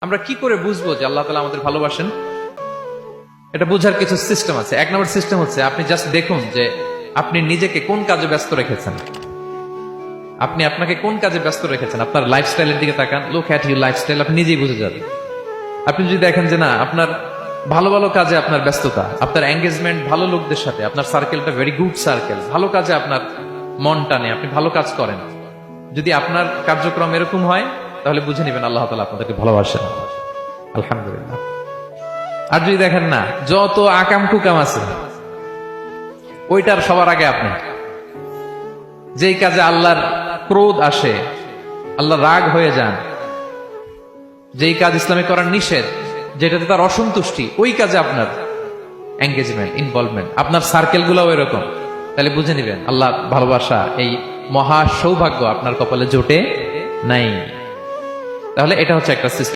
আমরা কি করে বুঝবো যে আল্লাহ তাআলা আমাদের ভালোবাসেন? এটা বোঝার কিছু সিস্টেম আছে। এক নম্বর সিস্টেম হচ্ছে আপনি জাস্ট দেখুন যে আপনি নিজেকে কোন কাজে ব্যস্ত রেখেছেন। আপনি আপনাকে কোন কাজে ব্যস্ত রেখেছেন, আপনার লাইফস্টাইলের দিকে তাকান। লুক অ্যাট ইউর লাইফস্টাইল, আপনি নিজেই বুঝে যাবেন। আপনি যদি দেখেন যে না, আপনার ভালো ভালো কাজে আপনার ব্যস্ততা, আপনার এঙ্গেজমেন্ট ভালো লোকদের সাথে, আপনার সার্কেলটা ভেরি গুড সার্কেল, ভালো কাজে আপনার মন টানে, আপনি ভালো কাজ করেন, যদি আপনার কার্যক্রম এরকম হয় তাহলে বুঝে নেবেন আল্লাহ তাআলা আপনাদেরকে ভালোবাসেন। আলহামদুলিল্লাহ। আর যদি দেখেন না, যত আকাম কুকাম আছে ওইটার সবার আগে আপনি, যেই কাজে আল্লাহর ক্রোধ আসে, আল্লাহ রাগ হয়ে যান, যেই কাজ ইসলামে করার নিষেধ, যেটাতে তার অসন্তুষ্টি, ওই কাজে আপনার এঙ্গেজমেন্ট, ইনভলভমেন্ট, আপনার সার্কেল গুলাও এরকম, তাহলে বুঝে নিবেন আল্লাহ ভালোবাসা, এই মহা সৌভাগ্য আপনার কপালে জোটে নাই। তাহলে এটা হচ্ছে একটা সিস্টেম।